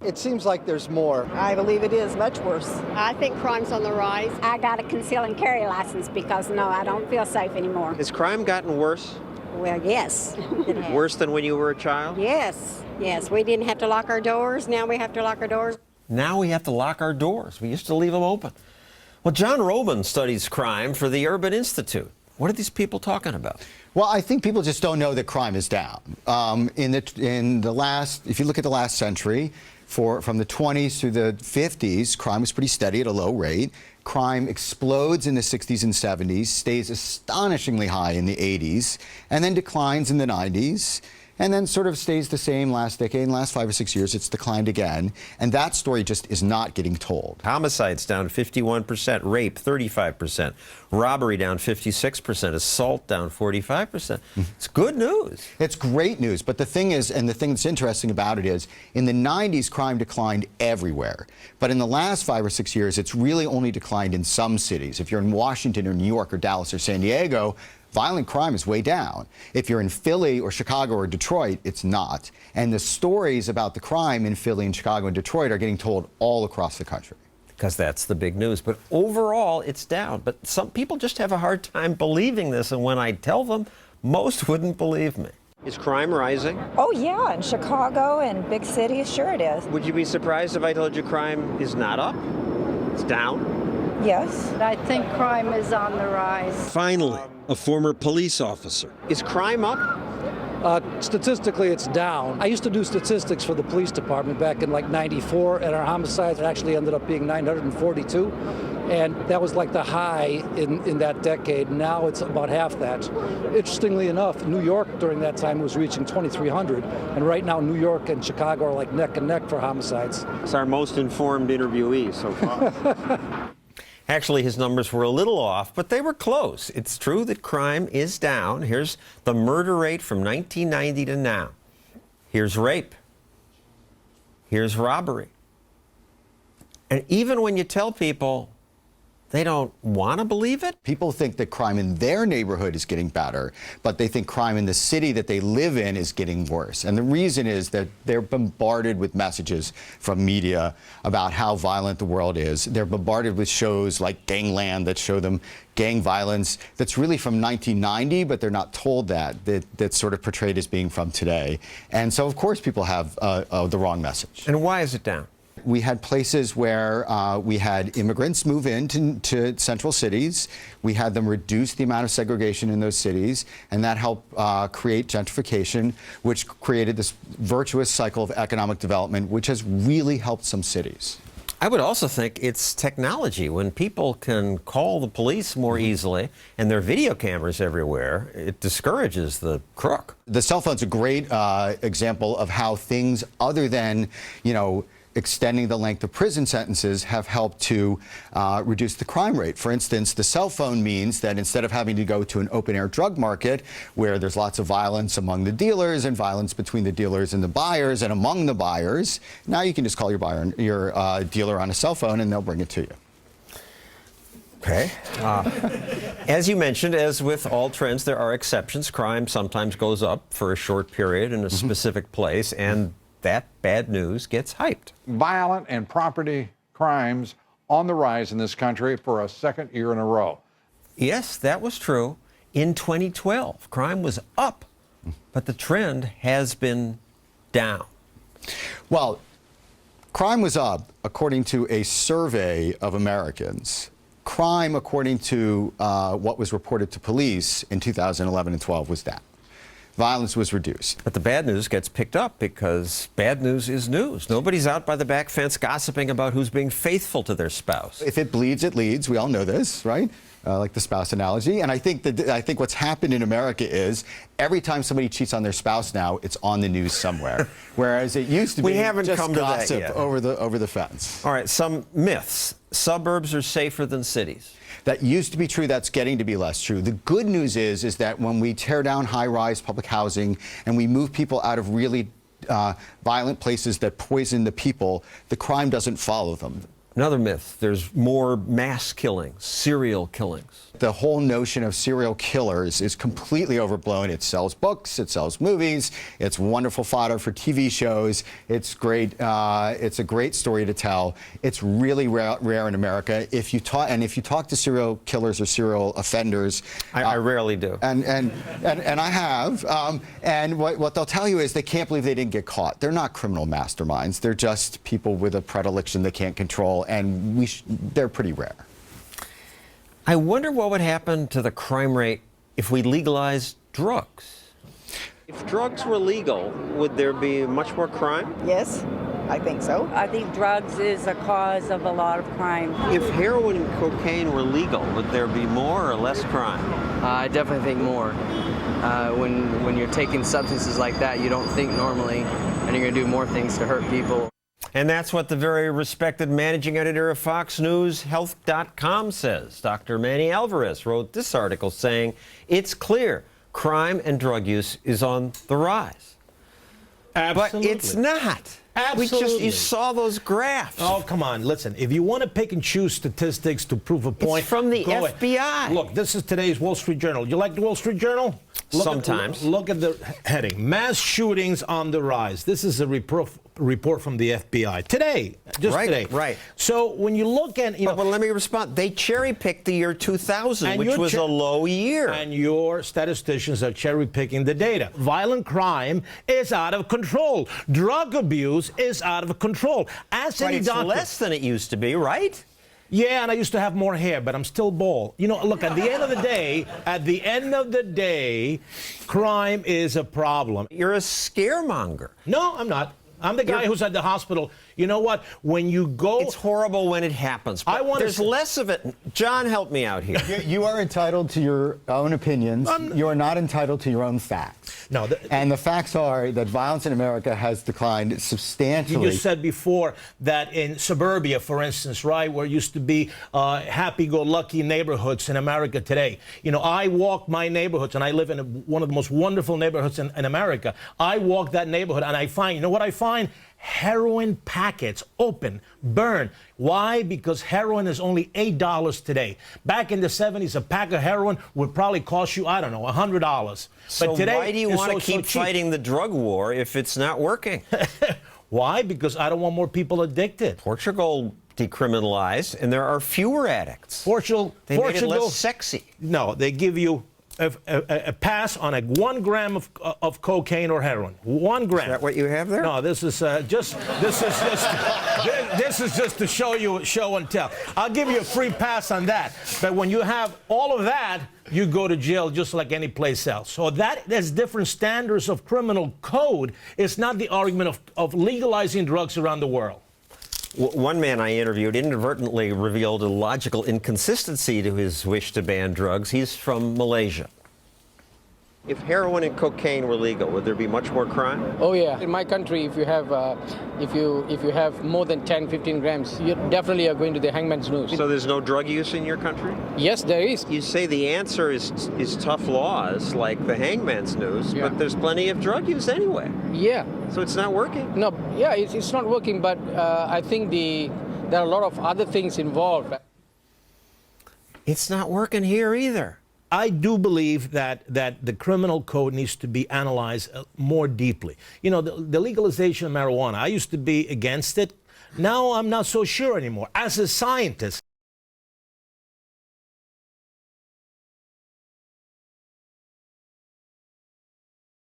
It seems like there's more. I believe it is much worse. I think crime's on the rise. I got a conceal and carry license because, no, I don't feel safe anymore. Has crime gotten worse? Well, yes. It has. Worse than when you were a child? Yes. Yes, we didn't have to lock our doors. Now we have to lock our doors. Now we have to lock our doors. We used to leave them open. Well, John Robin studies crime for the Urban Institute. What are these people talking about? Well, I think people just don't know that crime is down. In the last, if you look at the last century, from the 20s through the 50s, crime was pretty steady at a low rate. Crime explodes in the 60s and 70s, stays astonishingly high in the 80s, and then declines in the 90s, and then sort of stays the same last decade. In the last 5 or 6 years, it's declined again. And that story just is not getting told. Homicides down 51%, rape 35%, robbery down 56%, assault down 45%. It's good news. It's great news. But the thing is, and the thing that's interesting about it is, in the 90s, crime declined everywhere. But in the last 5 or 6 years, it's really only declined in some cities. If you're in Washington or New York or Dallas or San Diego, violent crime is way down. If you're in Philly or Chicago or Detroit, it's not. And the stories about the crime in Philly and Chicago and Detroit are getting told all across the country. Because that's the big news. But overall, it's down. But some people just have a hard time believing this. And when I tell them, most wouldn't believe me. Is crime rising? Oh, yeah, in Chicago and big cities, sure it is. Would you be surprised if I told you crime is not up? It's down? Yes. I think crime is on the rise. Finally, a former police officer. Is crime up? Statistically, it's down. I used to do statistics for the police department back in like '94, and our homicides actually ended up being 942. And that was like the high in that decade. Now it's about half that. Interestingly enough, New York during that time was reaching 2,300. And right now, New York and Chicago are like neck and neck for homicides. It's our most informed interviewee so far. Actually, his numbers were a little off, but they were close. It's true that crime is down. Here's the murder rate from 1990 to now. Here's rape. Here's robbery. And even when you tell people, they don't want to believe it. People think that crime in their neighborhood is getting better, but they think crime in the city that they live in is getting worse. And the reason is that they're bombarded with messages from media about how violent the world is. They're bombarded with shows like Gangland that show them gang violence that's really from 1990, but they're not told that's sort of portrayed as being from today. And so, of course, people have the wrong message. And why is it down? We had places where we had immigrants move into central cities. We had them reduce the amount of segregation in those cities, and that helped create gentrification, which created this virtuous cycle of economic development, which has really helped some cities. I would also think it's technology. When people can call the police more easily and there are video cameras everywhere, it discourages the crook. The cell phone's a great example of how things other than, extending the length of prison sentences have helped to reduce the crime rate. For instance, the cell phone means that instead of having to go to an open-air drug market where there's lots of violence among the dealers and violence between the dealers and the buyers and among the buyers, now you can just call your dealer on a cell phone and they'll bring it to you. Okay. As you mentioned, as with all trends, there are exceptions. Crime sometimes goes up for a short period in a specific place, and that bad news gets hyped. Violent and property crimes on the rise in this country for a second year in a row. Yes, that was true. In 2012, crime was up, but the trend has been down. Well, crime was up according to a survey of Americans. Crime, according to what was reported to police in 2011 and 12, was down. Violence was reduced. But the bad news gets picked up because bad news is news. Nobody's out by the back fence gossiping about who's being faithful to their spouse. If it bleeds, it leads. We all know this, right? Like the spouse analogy. And I think what's happened in America is every time somebody cheats on their spouse now, it's on the news somewhere. Whereas it used to be just come to gossip that yet. over the fence. All right, some myths. Suburbs are safer than cities. That used to be true. That's getting to be less true. The good news is that when we tear down high-rise public housing and we move people out of really violent places that poison the people, the crime doesn't follow them. Another myth, there's more mass killings, serial killings. The whole notion of serial killers is completely overblown. It sells books, it sells movies, it's wonderful fodder for TV shows. It's great. It's a great story to tell. It's really rare in America. If you talk to serial killers or serial offenders, I rarely do. And I have. And what they'll tell you is they can't believe they didn't get caught. They're not criminal masterminds. They're just people with a predilection they can't control, and they're pretty rare. I wonder what would happen to the crime rate if we legalized drugs. If drugs were legal, would there be much more crime? Yes, I think so. I think drugs is a cause of a lot of crime. If heroin and cocaine were legal, would there be more or less crime? I definitely think more. When you're taking substances like that, you don't think normally, and you're going to do more things to hurt people. And that's what the very respected managing editor of Fox News Health.com says. Dr. Manny Alvarez wrote this article saying it's clear crime and drug use is on the rise. Absolutely. But it's not. Absolutely. You saw those graphs. Oh, come on. Listen, if you want to pick and choose statistics to prove a point, it's from the go FBI. Ahead. Look, this is today's Wall Street Journal. You like the Wall Street Journal? Sometimes. Look at the heading. Mass shootings on the rise. This is a report from the FBI. Today. Just today. Right. So when you look at... But let me respond. They cherry-picked the year 2000, which was a low year. And your statisticians are cherry-picking the data. Violent crime is out of control. Drug abuse is out of control. Ask any it's doctor. Less than it used to be, right? Yeah, and I used to have more hair, but I'm still bald. You know, look, at the end of the day, crime is a problem. You're a scaremonger. No, I'm not. I'm the guy who's at the hospital. You know what? When you go... It's horrible when it happens, but there's less of it. John, help me out here. You are entitled to your own opinions. You are not entitled to your own facts. No. And the facts are that violence in America has declined substantially. You just said before that in suburbia, for instance, right, where used to be happy-go-lucky neighborhoods in America today. You know, I walk my neighborhoods, and I live in one of the most wonderful neighborhoods in America. I walk that neighborhood, and I find, you know what I find? Heroin packets open, burn. Why? Because heroin is only $8 today. Back in the 70s, a pack of heroin would probably cost you, I don't know, $100. So but today, why do you want to keep fighting the drug war if it's not working? Why? Because I don't want more people addicted. Portugal decriminalized, and there are fewer addicts. Portugal made it less sexy. No, they give you a pass on 1 gram of cocaine or heroin. 1 gram. Is that what you have there? No, this is just to show and tell. I'll give you a free pass on that. But when you have all of that, you go to jail just like any place else. So there's different standards of criminal code. It's not the argument of legalizing drugs around the world. One man I interviewed inadvertently revealed a logical inconsistency to his wish to ban drugs. He's from Malaysia. If heroin and cocaine were legal, would there be much more crime? Oh yeah, in my country, if you have more than 10, 15 grams, you definitely are going to the hangman's noose. So there's no drug use in your country? Yes, there is. You say the answer is tough laws like the hangman's noose, but there's plenty of drug use anyway. Yeah. So it's not working? No, yeah, it's not working, but I think there are a lot of other things involved. It's not working here either. I do believe that the criminal code needs to be analyzed more deeply. You know, the legalization of marijuana, I used to be against it. Now I'm not so sure anymore. As a scientist,